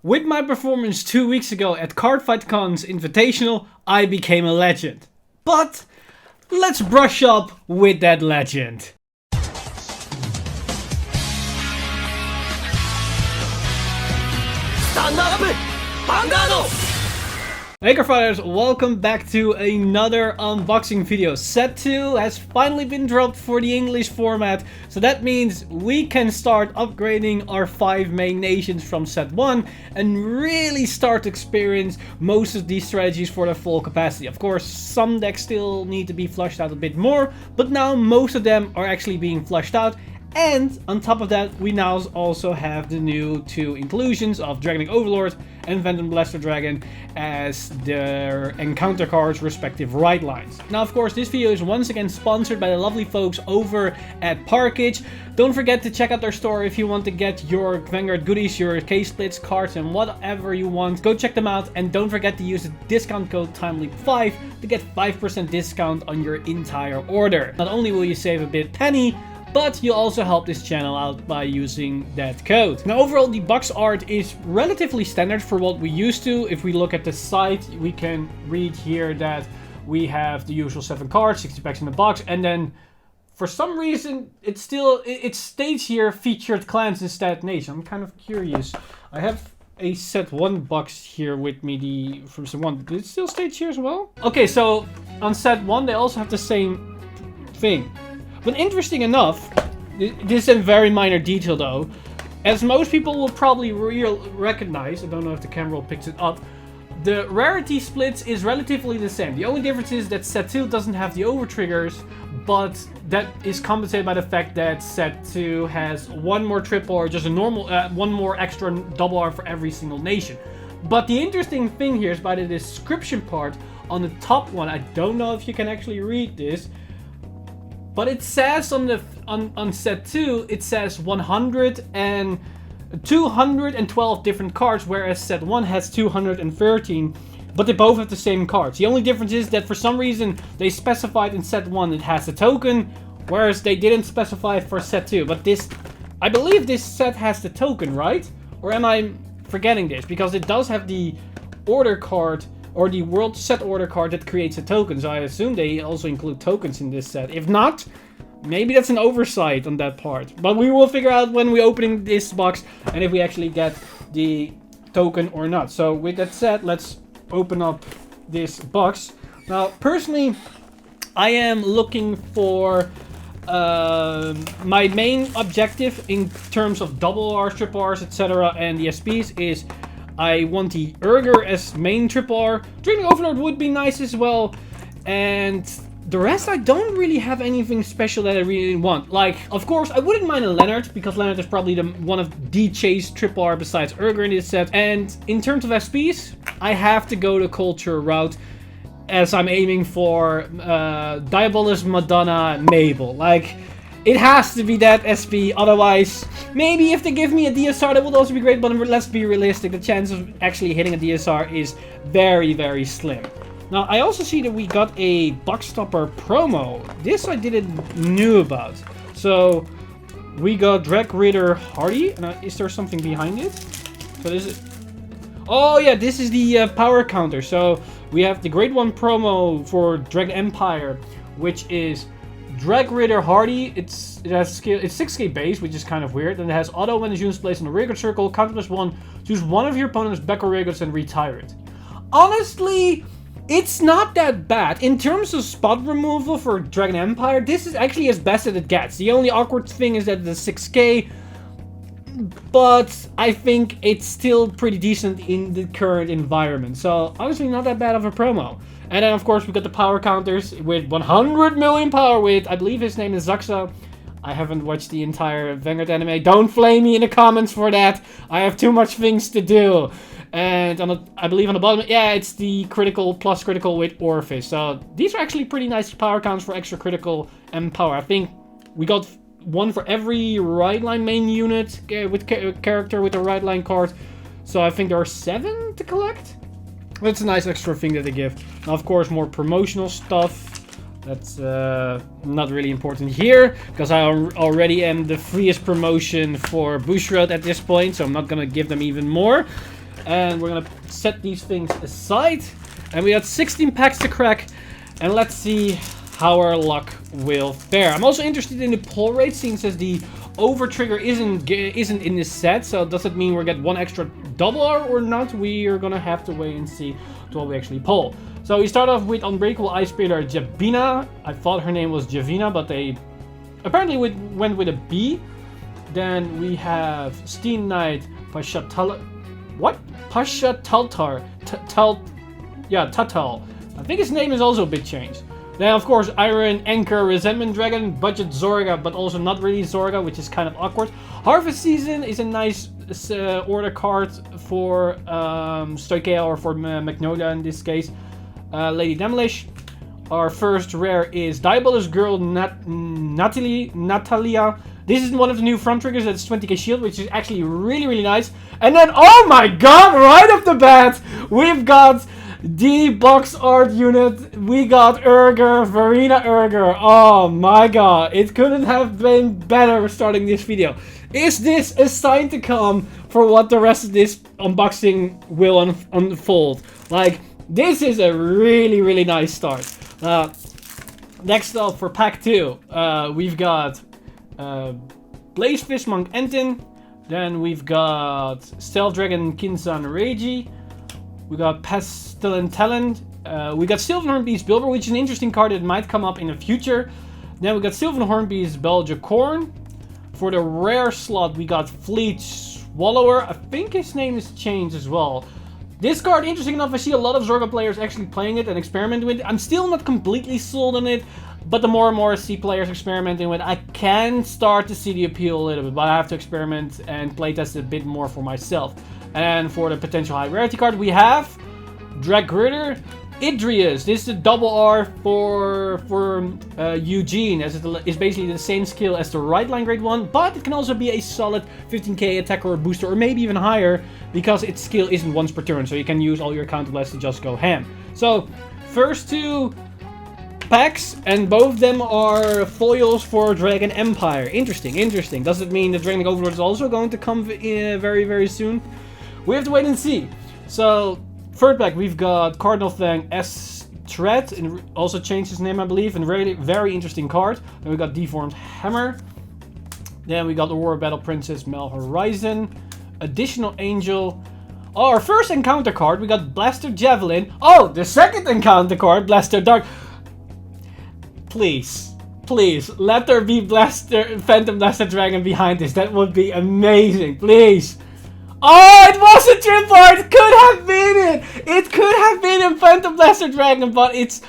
With my performance 2 weeks ago at Cardfight Con's Invitational, I became a legend. But let's brush up with that legend. Stand up! Vanguard! Hey Cardfighters, welcome back to another unboxing video. Set 2 has finally been dropped for the English format, so that means we can start upgrading our 5 main nations from Set 1 and really start to experience most of these strategies for their full capacity. Of course, some decks still need to be flushed out a bit more, but now most of them are actually being flushed out. And on top of that, we now also have the new 2 inclusions of Dragon Overlord and Phantom Blaster Dragon as their encounter cards' respective right lines. Now, of course, this video is once again sponsored by the lovely folks over at Parkage. Don't forget to check out their store if you want to get your Vanguard goodies, your case splits, cards, and whatever you want. Go check them out, and don't forget to use the discount code TIMELEAP5 to get 5% discount on your entire order. Not only will you save a bit penny, but you also help this channel out by using that code. Now overall, the box art is relatively standard for what we used to. If we look at the site, we can read here that we have the usual 7 cards, 60 packs in the box, and then for some reason it states here featured clans instead nation. I'm kind of curious. I have a set 1 box here with me, from set 1. Did it still state here as well? Okay, so on set 1 they also have the same thing. But interesting enough, this is a very minor detail though, as most people will probably recognize, I don't know if the camera picks it up, the rarity splits is relatively the same. The only difference is that set 2 doesn't have the over triggers, but that is compensated by the fact that set 2 has 1 more triple or just a normal, 1 more extra double R for every single nation. But the interesting thing here is by the description part on the top one, I don't know if you can actually read this, but it says on set 2, it says 212 different cards, whereas set 1 has 213, but they both have the same cards. The only difference is that for some reason they specified in set 1 it has a token, whereas they didn't specify it for set 2. But this, I believe this set has the token, right? Or am I forgetting this? Because it does have the order card, or the world set order card that creates a token, so I assume they also include tokens in this set. If not, maybe that's an oversight on that part. But we will figure out when we open this box and if we actually get the token or not. So with that said, let's open up this box. Now, personally, I am looking for my main objective in terms of double R's, triple R's, etc. and the SPs is I want the Urger as main triple R. Dragon Overlord would be nice as well. And the rest, I don't really have anything special that I really want. Like, of course, I wouldn't mind a Leonard, because Leonard is probably one of the chase triple R besides Urger in this set. And in terms of SPs, I have to go the culture route, as I'm aiming for Diabolus, Madonna, Mabel. Like, it has to be that SP, otherwise, maybe if they give me a DSR, that would also be great, but let's be realistic, the chance of actually hitting a DSR is very, very slim. Now, I also see that we got a box stopper promo. This I didn't knew about. So, we got Drag Ritter Hardy. Now, is there something behind it? So this is... Oh yeah, this is the power counter. So, we have the Grade 1 promo for Drag Empire, which is Drag Ritter Hardy. It has skill. It's 6k base, which is kind of weird. And it has auto when the unit is placed on the rearguard circle. Counter +1. Choose one of your opponent's back or rearguards and retire it. Honestly, it's not that bad. In terms of spot removal for Dragon Empire, this is actually as best as it gets. The only awkward thing is that the 6k, but I think it's still pretty decent in the current environment. So honestly, not that bad of a promo. And then, of course, we got the power counters with 100 million power with, I believe his name is Zaxa. I haven't watched the entire Vanguard anime. Don't flame me in the comments for that. I have too much things to do. And I believe on the bottom, yeah, it's the critical plus critical with Orifice. So these are actually pretty nice power counts for extra critical and power. I think we got one for every right line main unit with character with a right line card. So I think there are 7 to collect. That's a nice extra thing that they give. Now, of course, more promotional stuff. That's not really important here, because I already am the freest promotion for Bushroad at this point, so I'm not going to give them even more. And we're gonna set these things aside. And we got 16 packs to crack. And let's see how our luck will fare. I'm also interested in the pull rate, since as the over trigger isn't in this set. So does it mean we get one extra double R or not? We are gonna have to wait and see what we actually pull. So we start off with Unbreakable Ice Spirit Javina. I thought her name was Javina, but they apparently went with a B. Then we have Steam Knight Pashatal. What? Pashataltar. Tatal. I think his name is also a bit changed. Then, of course, Iron Anchor Resentment Dragon, Budget Zorga, but also not really Zorga, which is kind of awkward. Harvest Season is a nice order card for Stoikea or for Magnolia in this case. Lady Demolish. Our first rare is Diabolus Girl Natalia. This is one of the new front triggers that's 20k shield, which is actually really, really nice. And then, oh my god, right off the bat, we've got the box art unit. We got Urger, Verena Urger. Oh my god, it couldn't have been better starting this video. Is this a sign to come for what the rest of this unboxing will unfold? Like, this is a really, really nice start. Next up for pack 2, we've got Blaze Fistmonk Entin. Then we've got Stealth Dragon Kinsan Reiji. We got Pestilent Talent. We got Sylvan Beast Bilber, which is an interesting card that might come up in the future. Then we got Sylvan Beast Belgicorn. For the rare slot, we got Fleet Swallower. I think his name is changed as well. This card, interesting enough, I see a lot of Zorga players actually playing it and experimenting with it. I'm still not completely sold on it, but the more and more I see players experimenting with it, I can start to see the appeal a little bit, but I have to experiment and playtest it a bit more for myself. And for the potential high rarity card, we have Dragritter Idrius. This is a double R for Eugene, as it is basically the same skill as the right line grade 1, but it can also be a solid 15k attacker or booster, or maybe even higher, because its skill isn't once per turn, so you can use all your counter blasts to just go ham. So, first 2 packs, and both of them are foils for Dragon Empire. Interesting, interesting. Does it mean the Dragon Overlord is also going to come very, very soon? We have to wait and see. So, third pack, we've got Cardinal Fang S. Tread, and also changed his name, I believe, and really very interesting card. Then we got Deformed Hammer. Then we got Aurora Battle Princess Mel Horizon. Additional Angel. Oh, our first encounter card, we got Blaster Javelin. Oh, the second encounter card, Blaster Dark. Please, please, let there be Phantom Blaster Dragon behind this. That would be amazing, please. Oh, it was a triple R. It could have been it. It could have been a Phantom Blaster Dragon, but it's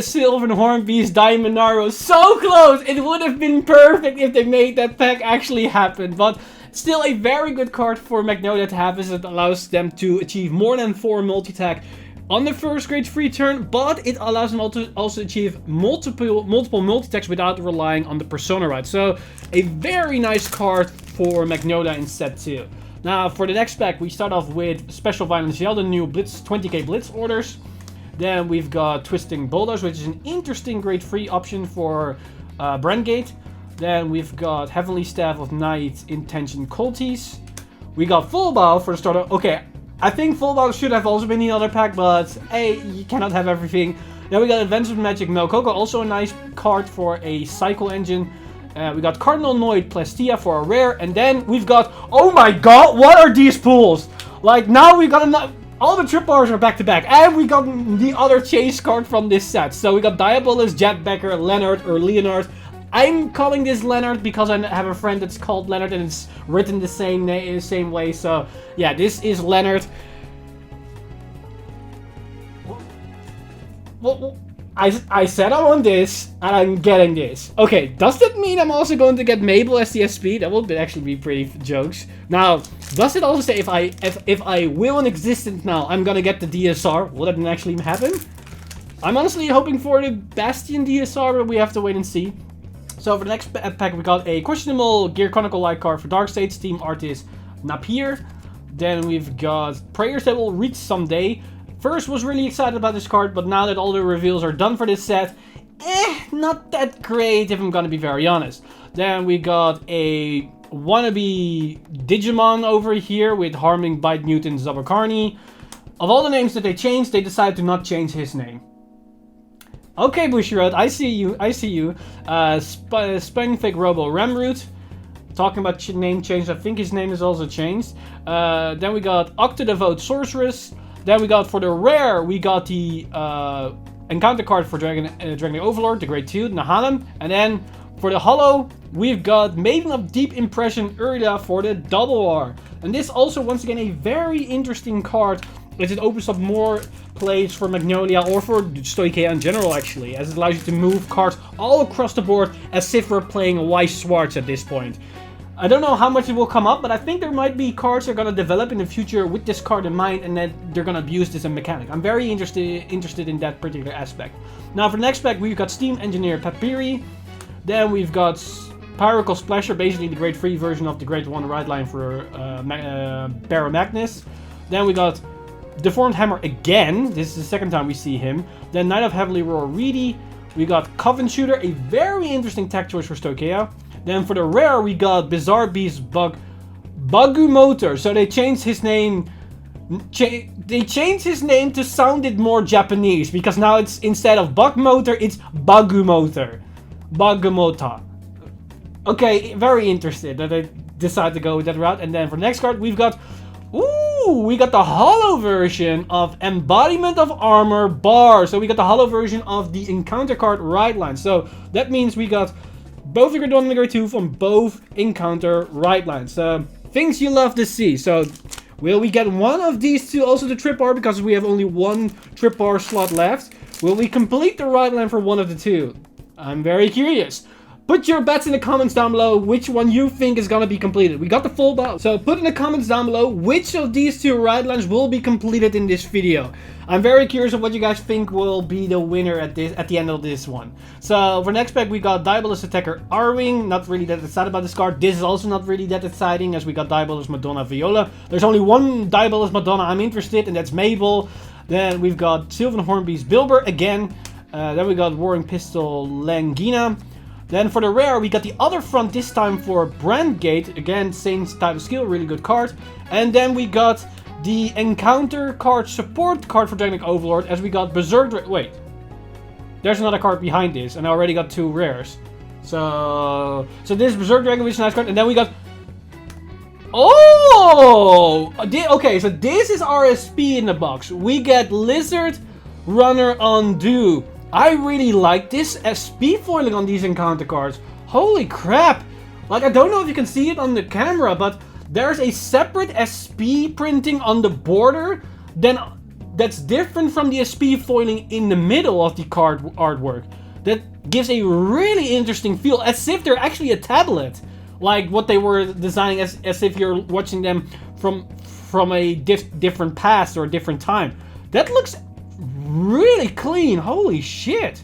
Sylvan Horn Beast Diamond Arrow. So close. It would have been perfect if they made that pack actually happen, but still a very good card for Magnolia to have, as it allows them to achieve more than 4 multi-attack on the first grade free turn, but it allows them to also achieve multiple multi-attacks without relying on the Persona Ride. So a very nice card for Magnolia in set 2. Now for the next pack, we start off with Special Violence Yell, the new Blitz 20k Blitz orders. Then we've got Twisting Bulldoze, which is an interesting grade 3 option for Brandgate. Then we've got Heavenly Staff of Night Intention Culties. We got Full Bow for the starter. Okay, I think Full Bow should have also been in the other pack, but hey, you cannot have everything. Then we got Adventures of Magic Melcoco, also a nice card for a Cycle Engine. We got Cardinal Noid Plastia for a rare, and then we've got, oh my god, what are these pools? Like, now we got enough. All the triple R's are back to back, and we got the other chase card from this set. So we got Diabolus, Jet Becker, Leonard or Leonard. I'm calling this Leonard because I have a friend that's called Leonard and it's written the same way. So yeah, this is Leonard. Well, I said I want this, and I'm getting this. Okay, does that mean I'm also going to get Mabel as the SP? That would actually be pretty jokes. Now, does it also say if I will in existence now, I'm gonna get the DSR? Will that actually happen? I'm honestly hoping for the Bastion DSR, but we have to wait and see. So for the next pack, we got a questionable Gear Chronicle Light card for Dark States, team artist Napier. Then we've got Prayers That Will Reach Someday. First was really excited about this card, but now that all the reveals are done for this set, not that great if I'm gonna be very honest. Then we got a wannabe Digimon over here with Harming, Bite, Newton, Zabakarni. Of all the names that they changed, they decided to not change his name. Okay, Bushiroad, I see you, I see you. Spangfake Robo Ramroot. Talking about name change, I think his name is also changed. Then we got Octodevote Sorceress. Then we got, for the rare, we got the encounter card for Dragon Overlord, the Grade 2, Nahalem. And then for the holo, we've got Maiden of Deep Impression Urida for the double R. And this also, once again, a very interesting card, as it opens up more plays for Magnolia or for Stoicheia in general, actually, as it allows you to move cards all across the board as if we're playing Weiss Schwarz at this point. I don't know how much it will come up, but I think there might be cards that are going to develop in the future with this card in mind, and that they're going to abuse this as a mechanic. I'm very interested in that particular aspect. Now for the next pack, we've got Steam Engineer Papiri. Then we've got Pyrocle Splasher, basically the Grade 3 version of the Grade 1 ride line for Barrow Magnus. Then we got Deformed Hammer again. This is the second time we see him. Then Knight of Heavenly Roar Reedy. We got Coven Shooter, a very interesting tech choice for Stoicheia. Then for the rare, we got Bizarre Beast Bagumotor. So they changed his name. They changed his name to sound it more Japanese, because now it's, instead of Bugmotor, it's Bagumotor. Bagumota. Okay, very interested that they decided to go with that route. And then for the next card, we've got... Ooh, we got the holo version of Embodiment of Armor Bar. So we got the holo version of the encounter card right line. So that means we got both the Grade 1 and the Grade 2 from both encounter right lines. Things you love to see. So will we get one of these two also the Trip R, because we have only one Trip R slot left? Will we complete the right line for one of the two? I'm very curious. Put your bets in the comments down below which one you think is gonna be completed. We got the full bout, so put in the comments down below which of these two ride lines will be completed in this video. I'm very curious of what you guys think will be the winner at the end of this one. So for next pack, we got Diabolus Attacker Arwing. Not really that excited about this card. This is also not really that exciting, as we got Diabolus Madonna Viola. There's only one Diabolus Madonna I'm interested in, and that's Mabel. Then we've got Sylvan Hornbeast Bilber again. Then we got Warring Pistol Langina. Then for the rare, we got the other front, this time for Brandgate. Again, same type of skill, really good card. And then we got the encounter card support card for Dragon Overlord, as we got Berserk... Wait. There's another card behind this, and I already got two rares. So this is Berserk Dragon, which is a nice card. And then we got... Oh! Okay, so this is our SP in the box. We get Lizard Runner Undo. I really like this SP foiling on these encounter cards. Holy crap! Like, I don't know if you can see it on the camera, but there's a separate SP printing on the border that's different from the SP foiling in the middle of the card artwork. That gives a really interesting feel, as if they're actually a tablet. Like what they were designing, as if you're watching them from a different past or a different time. That looks really clean. Holy shit.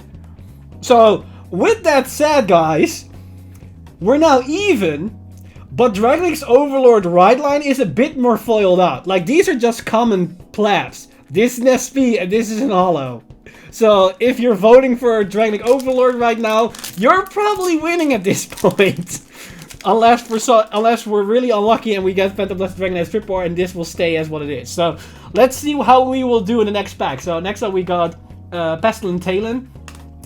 So with that said, guys, we're now even, but Dragon X Overlord ride line is a bit more foiled out. Like, these are just common plats. This is an SP and this is an holo. So if you're voting for Dragon X Overlord right now, you're probably winning at this point. Unless we're really unlucky and we get Phantom Blast Dragon as Trip R, and this will stay as what it is. So let's see how we will do in the next pack. So next up we got Pestilent Talon.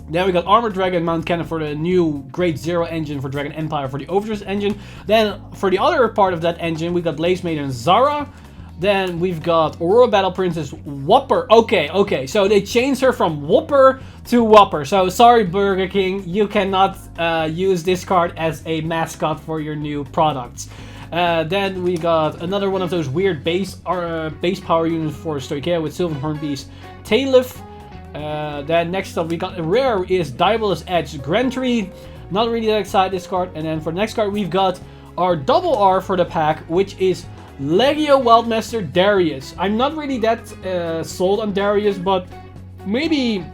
Then we got Armored Dragon Mount Cannon for the new Grade 0 engine for Dragon Empire for the Overdress engine. Then for the other part of that engine, we got Blaze Maiden Zara. Then we've got Aurora Battle Princess Whopper. Okay, so they changed her from Whopper to Whopper. So sorry, Burger King, you cannot use this card as a mascot for your new products. Then we got another one of those weird base power units for Stoicheia with Sylvan Hornbeast Tailif. Then next up we got a rare is Diabolus Edge Grantry. Not really that excited this card. And then for the next card we've got our double R for the pack, which is Legio Wildmaster Darius. I'm not really that sold on Darius, but maybe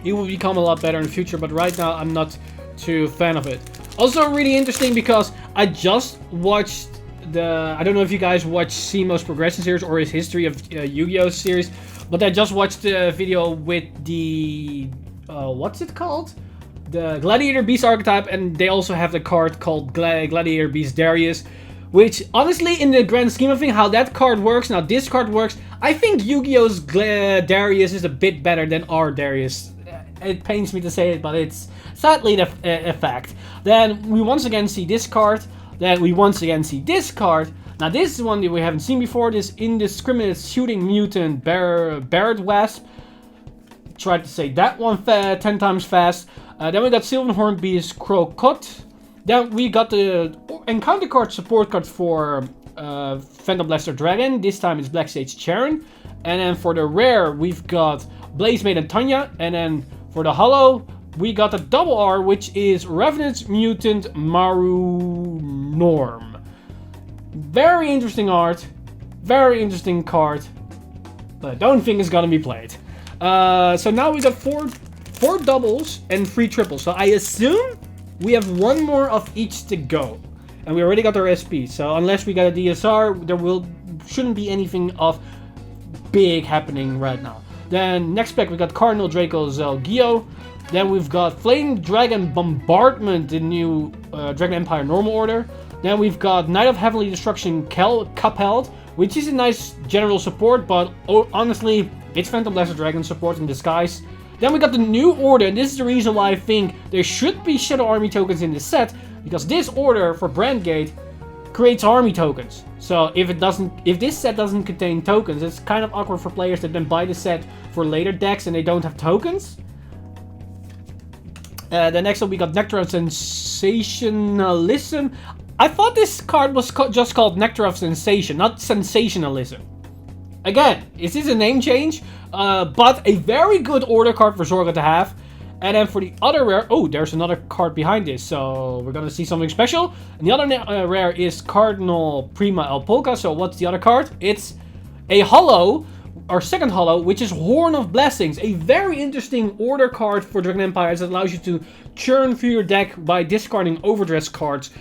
he will become a lot better in the future, but right now I'm not too fan of it. Also really interesting because I just watched I don't know if you guys watch Simo's Progression series or his History of Yu-Gi-Oh series, but I just watched the video with the what's it called? the Gladiator Beast archetype, and they also have the card called Gladiator Beast Darius, which honestly, in the grand scheme of things, how that card works, now this card works, I think Yu-Gi-Oh's Darius is a bit better than our Darius. It pains me to say it, but it's sadly a fact. Then we once again see this card, then we once again see this card. Now this is one that we haven't seen before, this Indiscriminate Shooting Mutant Barret Wasp. Tried to say that one 10 times fast. Then we got Silverhorn Beast Crocot. Then we got the encounter card support card for Phantom Blaster Dragon. This time it's Black Sage Charon. And then for the rare, we've got Blaze Maiden Tanya. And then for the holo, we got a double R, which is Revenant Mutant Maru Norm. Very interesting art. Very interesting card. But I don't think it's gonna be played. So now we got four doubles and 3 triples. So I assume we have one more of each to go. And we already got our SP. So unless we got a DSR, there shouldn't be anything of big happening right now. Then next pack we got Cardinal Draco Zelgio. Then we've got Flame Dragon Bombardment, the new Dragon Empire normal order. Then we've got Knight of Heavenly Destruction Cupheld, which is a nice general support, but honestly, it's Phantom Blaster Dragon support in disguise. Then we got the new order, and this is the reason why I think there should be Shadow Army tokens in this set, because this order for Brandgate creates army tokens. So if this set doesn't contain tokens, it's kind of awkward for players that then buy the set for later decks and they don't have tokens. Then next up we got Nectar of Sensationalism. I thought this card was just called Nectar of Sensation, not Sensationalism. Again, is this a name change? But a very good order card for Zorga to have. And then for the other rare, oh, there's another card behind this, so we're gonna see something special. And the other rare is Cardinal Prima El Polka. So what's the other card? It's a holo, our second holo, which is Horn of Blessings. A very interesting order card for Dragon Empire that allows you to churn through your deck by discarding overdress cards,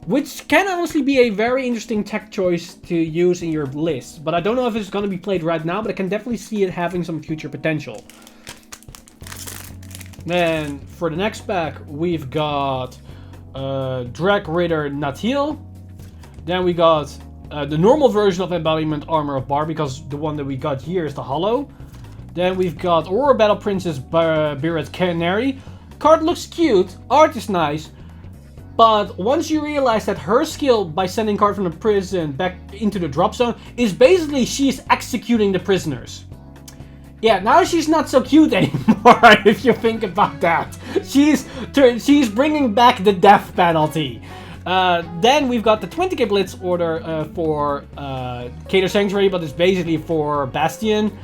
which can honestly be a very interesting tech choice to use in your list. But I don't know if it's going to be played right now, but I can definitely see it having some future potential. Then for the next pack, we've got Drag Ritter Natil. Then we got the normal version of Embodiment Armor of Bar, because the one that we got here is the holo. Then we've got Aurora Battle Princess Beard Canary. Card looks cute, art is nice. But once you realize that her skill by sending card from the prison back into the drop zone is basically she's executing the prisoners. Yeah, now she's not so cute anymore if you think about that. She's bringing back the death penalty. Then we've got the 20k Blitz order for Cater Sanctuary, but it's basically for Bastion.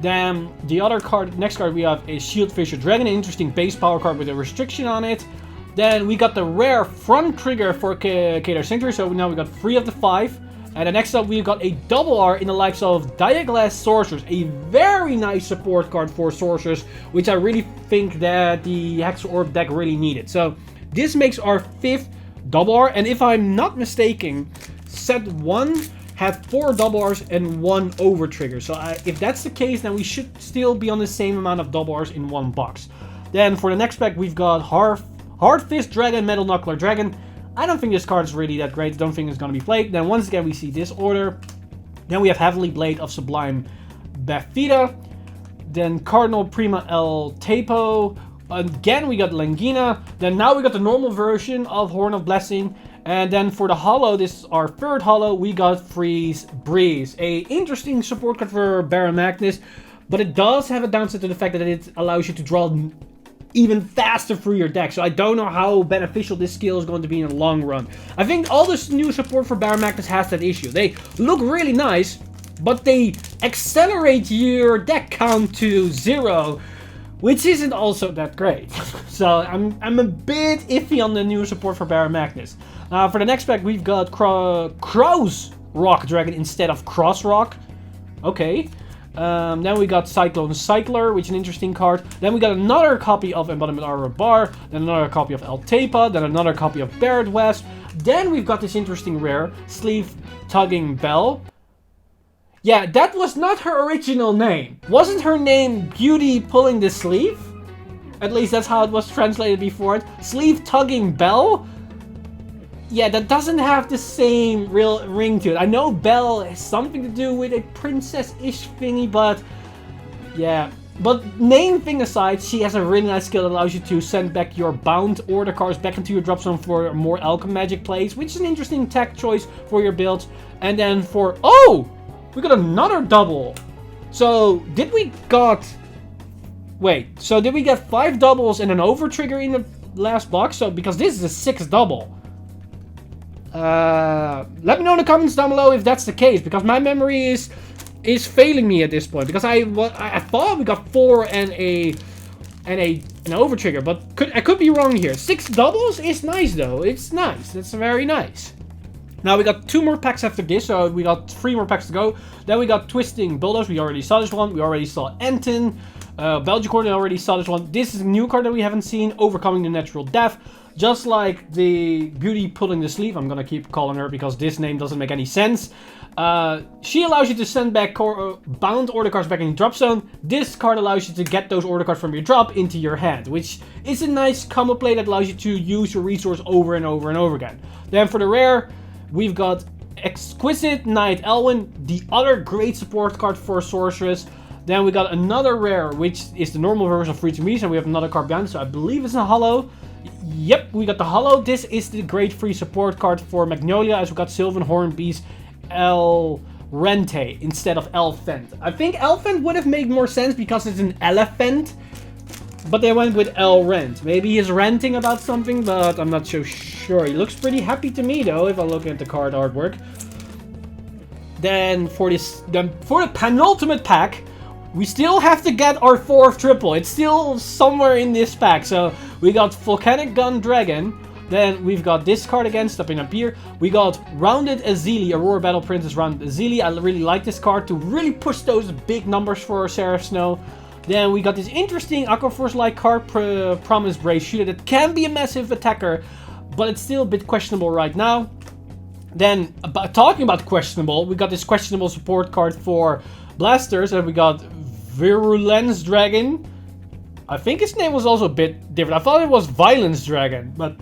Then the other card, next card we have is Shield Fisher Dragon, an interesting base power card with a restriction on it. Then we got the rare front trigger for Cater Sanctuary, so now we got 3 of the 5. And then next up we've got a double R in the likes of Diaglass Sorcerers, a very nice support card for Sorcerers, which I really think that the Hex Orb deck really needed. So this makes our 5th double R, and if I'm not mistaken, set 1 had 4 double Rs and 1 over trigger. So if that's the case, then we should still be on the same amount of double Rs in one box. Then for the next pack we've got Hard Fist Dragon, Metal Knuckler Dragon. I don't think this card is really that great. I don't think it's going to be played. Then once again we see this order. Then we have Heavenly Blade of Sublime Bafida. Then Cardinal Prima El Tapo. Again we got Langina. Then now we got the normal version of Horn of Blessing. And then for the holo, this is our 3rd holo, we got Freeze Breeze. A interesting support card for Baron Magnus. But it does have a downside to the fact that it allows you to draw even faster through your deck. So I don't know how beneficial this skill is going to be in the long run. I think all this new support for Baron Magnus has that issue. They look really nice, but they accelerate your deck count to 0, which isn't also that great. So I'm a bit iffy on the new support for Baron Magnus. For the next pack, we've got Krau's Rock Dragon instead of Cross Rock. Okay. Then we got Cyclone Cycler, which is an interesting card. Then we got another copy of Embodiment Armor Bar. Then another copy of El Tepa. Then another copy of Barret West. Then we've got this interesting rare, Sleeve Tugging Bell. Yeah, that was not her original name. Wasn't her name Beauty Pulling the Sleeve? At least that's how it was translated before it. Sleeve tugging Belle? Yeah, that doesn't have the same real ring to it. I know Belle has something to do with a princess-ish thingy, but yeah. But name thing aside, she has a really nice skill that allows you to send back your bound order cards back into your drop zone for more alchem magic plays, which is an interesting tech choice for your build. And then for... Oh! We got another double! So, did we get 5 doubles and an over trigger in the last box? So, because this is a 6th double. Let me know in the comments down below if that's the case, because my memory is failing me at this point, because I thought we got 4 and an over trigger, but I could be wrong here. 6 doubles is nice though. It's nice. That's very nice. Now we got 2 more packs after this, so we got 3 more packs to go. Then we got Twisting Bulldoze. We already saw this one. We already saw Anton. Belgicorn, I already saw this one. This is a new card that we haven't seen. Overcoming the Natural Death. Just like the Beauty Pulling the Sleeve. I'm gonna keep calling her because this name doesn't make any sense. She allows you to send back bound order cards back in your drop zone. This card allows you to get those order cards from your drop into your hand, which is a nice combo play that allows you to use your resource over and over and over again. Then for the rare, we've got Exquisite Knight Elwyn, the other great support card for Sorceress. Then we got another rare, which is the normal version of Freezing Beast, and we have another card behind, so I believe it's a holo. Yep, we got the holo. This is the great free support card for Magnolia, as we got Sylvan Hornbeast El Rente instead of Elfent. I think Elfent would have made more sense because it's an elephant, but they went with El Rent. Maybe he's ranting about something, but I'm not so sure. He looks pretty happy to me though, if I look at the card artwork. Then for the penultimate pack, we still have to get our 4th triple. It's still somewhere in this pack. So we got Volcanic Gun Dragon. Then we've got this card again, stepping up here. We got Rounded Azili, Aurora Battle Princess Rounded Azili. I really like this card to really push those big numbers for Seraph Snow. Then we got this interesting Aquaforce-like card, Promise Brave Shooter, that can be a massive attacker, but it's still a bit questionable right now. Then, talking about questionable, we got this questionable support card for Blasters, and we got Virulence Dragon. I think his name was also a bit different. I thought it was Violence Dragon, but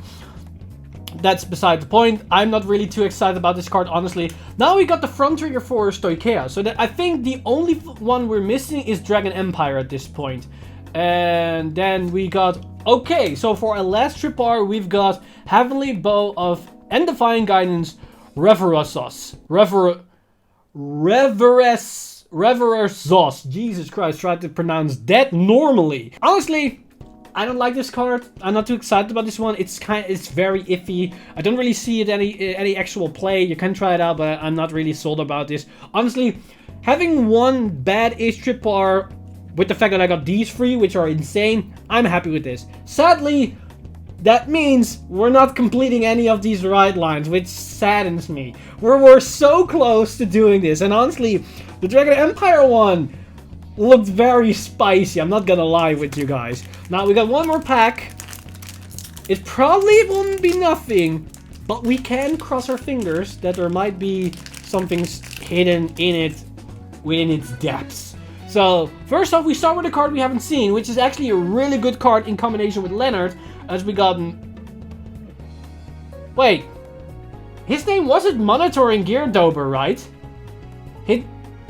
that's beside the point. I'm not really too excited about this card, honestly. Now we got the front trigger for Stoicheia, so I think the only one we're missing is Dragon Empire at this point. And then we got... Okay, so for our last trip R, we've got Heavenly Bow of and Divine Guidance, Reveresos. Reveresos. Jesus Christ, try to pronounce that normally. Honestly, I don't like this card. I'm not too excited about this one. It's very iffy. I don't really see it any actual play. You can try it out, but I'm not really sold about this. Honestly, having one bad-ish trip R with the fact that I got these 3, which are insane, I'm happy with this. Sadly, that means we're not completing any of these ride lines, which saddens me. We're so close to doing this, and honestly, the Dragon Empire one looked very spicy. I'm not gonna lie with you guys. Now we got one more pack. It probably won't be nothing, but we can cross our fingers that there might be something hidden in it, within its depths. So first off, we start with a card we haven't seen, which is actually a really good card in combination with Leonard, as we got... Wait, his name wasn't Monitoring Geardober, right?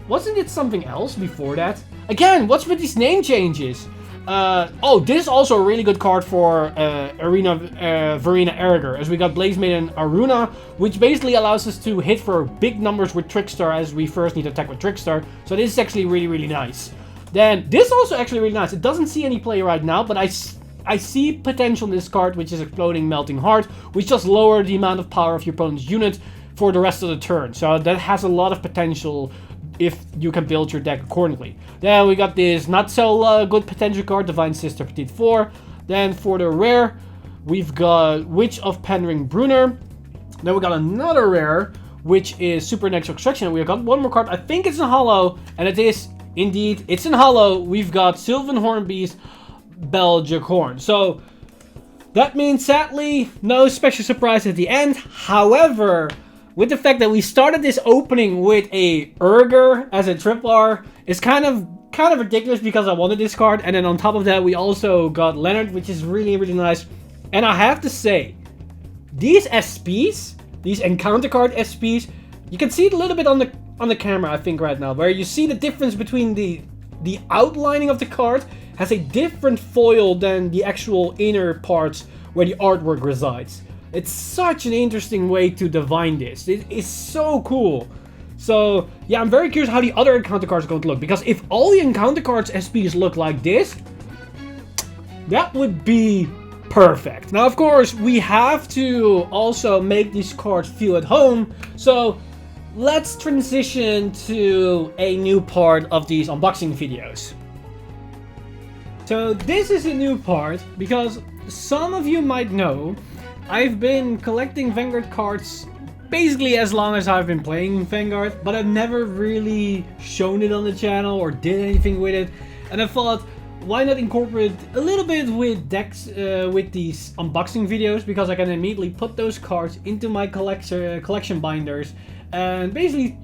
Wasn't it something else before that? Again, what's with these name changes? Oh, this is also a really good card for Verena Erger, as we got Blaze Maiden Aruna, which basically allows us to hit for big numbers with Trickstar, as we first need to attack with Trickstar. So this is actually really, really nice. Then, this is also actually really nice. It doesn't see any play right now, but I see potential in this card, which is Exploding Melting Heart, which just lower the amount of power of your opponent's unit for the rest of the turn. So that has a lot of potential if you can build your deck accordingly. Then we got this not so good potential card, Divine Sister Petite 4. Then for the rare, we've got Witch of Penring Brunner. Then we got another rare, which is Supernatural Extraction. We've got one more card. I think it's in holo, and it is indeed, it's in holo. We've got Sylvan Hornbeast, Belgicorn. So that means, sadly, no special surprise at the end. However, with the fact that we started this opening with a Urger as a triple R, it's kind of ridiculous because I wanted this card. And then on top of that, we also got Leonard, which is really, really nice. And I have to say, these SPs, these encounter card SPs, you can see it a little bit on the camera, I think, right now, where you see the difference between the outlining of the card has a different foil than the actual inner parts where the artwork resides. It's such an interesting way to divine this. It is so cool. So, yeah, I'm very curious how the other encounter cards are going to look. Because if all the encounter cards SPs look like this, that would be perfect. Now, of course, we have to also make these cards feel at home. So, let's transition to a new part of these unboxing videos. So, this is a new part because some of you might know I've been collecting Vanguard cards basically as long as I've been playing Vanguard, but I've never really shown it on the channel or did anything with it. And I thought, why not incorporate a little bit with decks with these unboxing videos, because I can immediately put those cards into my collection binders and basically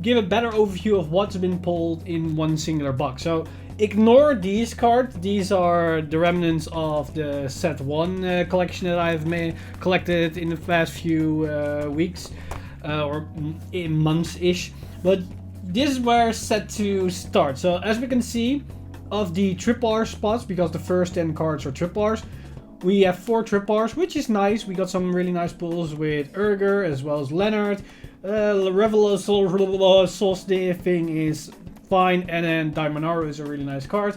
give a better overview of what's been pulled in one singular box. So ignore these cards. These are the remnants of the set 1 collection that I've collected in the past few weeks or in months-ish. But this is where set 2 starts. So as we can see, of the triple R spots, because the first 10 cards are triple Rs, we have 4 triple Rs, which is nice. We got some really nice pulls with Urger as well as Leonard. Solstice thing is fine, and then Daimanaru is a really nice card.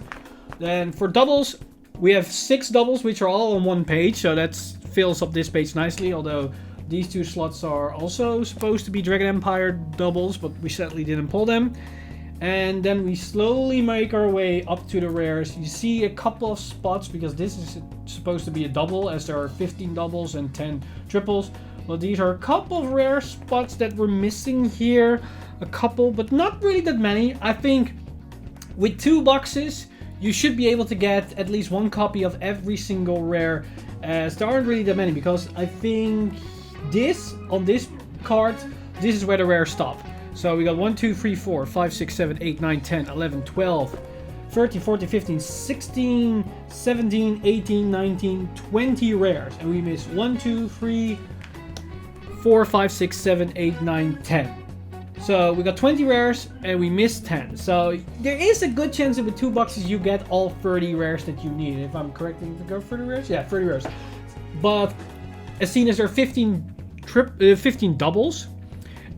Then for doubles, we have 6 doubles, which are all on one page, so that fills up this page nicely, although these 2 slots are also supposed to be Dragon Empire doubles, but we sadly didn't pull them. And then we slowly make our way up to the rares. You see a couple of spots, because this is supposed to be a double, as there are 15 doubles and 10 triples. Well, these are a couple of rare spots that we're missing here. A couple, but not really that many. I think with 2 boxes, you should be able to get at least 1 copy of every single rare, as there aren't really that many, because I think on this card, this is where the rares stop. So we got 1, 2, 3, 4, 5, 6, 7, 8, 9, 10, 11, 12, 13, 14, 15, 16, 17, 18, 19, 20 rares. And we miss 1, 2, 3, 4, 5, 6, 7, 8, 9, 10. So we got 20 rares and we missed 10. So there is a good chance that with 2 boxes you get all 30 rares that you need. If I'm correct, to go 30 rares? Yeah, 30 rares. But as seen as there are 15 doubles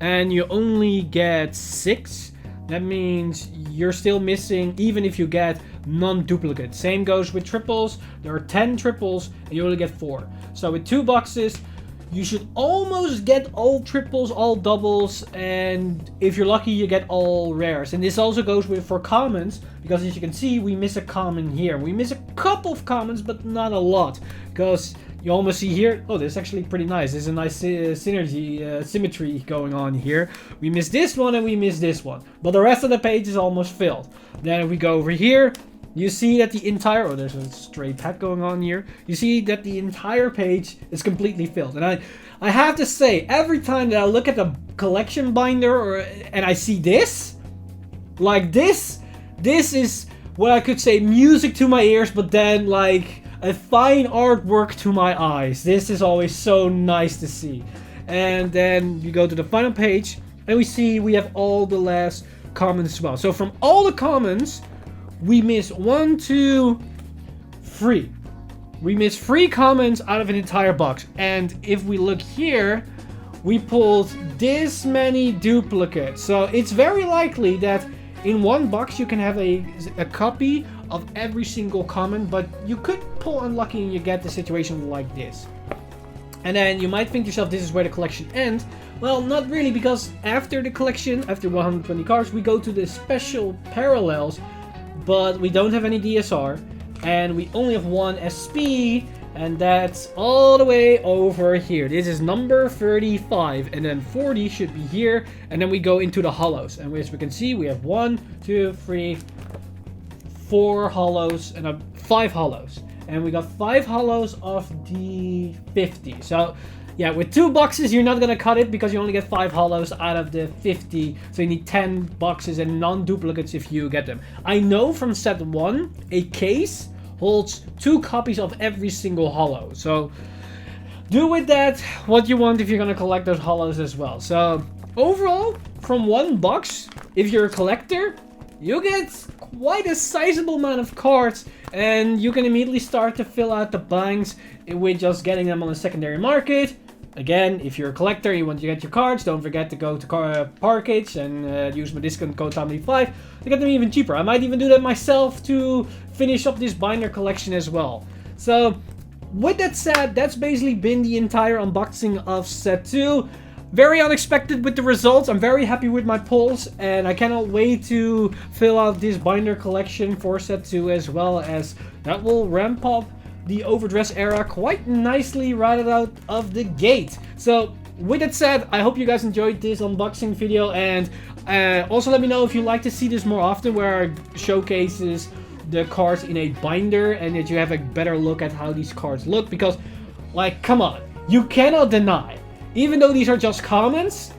and you only get 6, that means you're still missing even if you get non-duplicate. Same goes with triples. There are 10 triples and you only get 4. So with 2 boxes, you should almost get all triples, all doubles, and if you're lucky, you get all rares. And this also goes for commons, because as you can see, we miss a common here. We miss a couple of commons, but not a lot, because you almost see here, oh, this is actually pretty nice. There's a nice symmetry going on here. We miss this one and we miss this one, but the rest of the page is almost filled. Then if we go over here, you see that the entire, oh, there's a stray pet going on here. You see that the entire page is completely filled. And I have to say, every time that I look at the collection binder and I see this, like this is what I could say music to my ears, but then like a fine artwork to my eyes. This is always so nice to see. And then you go to the final page and we see we have all the last commons as well. So from all the commons, we miss 1, 2, 3. We miss 3 commons out of an entire box. And if we look here, we pulled this many duplicates. So it's very likely that in one box you can have a copy of every single common, but you could pull unlucky and you get the situation like this. And then you might think to yourself, this is where the collection ends. Well, not really, because after the collection, after 120 cards, we go to the special parallels, but we don't have any DSR, and we only have 1 SP, and that's all the way over here. This is number 35, and then 40 should be here, and then we go into the hollows. And as we can see, we have 1, 2, 3, 4 hollows, and 5 hollows. And we got 5 hollows of D50. So Yeah, with 2 boxes, you're not gonna cut it because you only get 5 hollows out of the 50. So you need 10 boxes and non-duplicates if you get them. I know from set 1, a case holds 2 copies of every single hollow. So do with that what you want if you're gonna collect those hollows as well. So overall, from 1 box, if you're a collector, you get quite a sizable amount of cards, and you can immediately start to fill out the banks with just getting them on the secondary market. Again, if you're a collector, you want to get your cards, don't forget to go to Parkage and use my discount code TOMLY5 to get them even cheaper. I might even do that myself to finish up this binder collection as well. So, with that said, that's basically been the entire unboxing of set 2. Very unexpected with the results. I'm very happy with my pulls, and I cannot wait to fill out this binder collection for set 2 as well, as that will ramp up the overdress era quite nicely right out of the gate. So with that said, I hope you guys enjoyed this unboxing video, and also let me know if you like to see this more often, where I showcases the cards in a binder and that you have a better look at how these cards look, because like, come on, you cannot deny, even though these are just comments,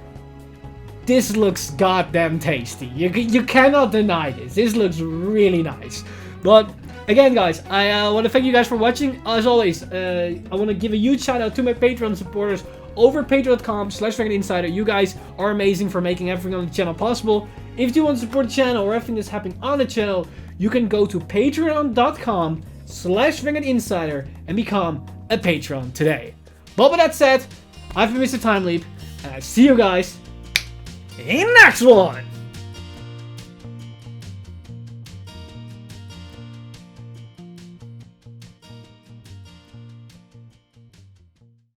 this looks goddamn tasty. You cannot deny this. This looks really nice. But again, guys, I want to thank you guys for watching. As always, I want to give a huge shout out to my Patreon supporters over patreon.com/VanguardInsider. You guys are amazing for making everything on the channel possible. If you do want to support the channel or everything that's happening on the channel, you can go to patreon.com/VanguardInsider and become a patron today. But with that said, I've been Mr. Time Leap, and I see you guys in the next one!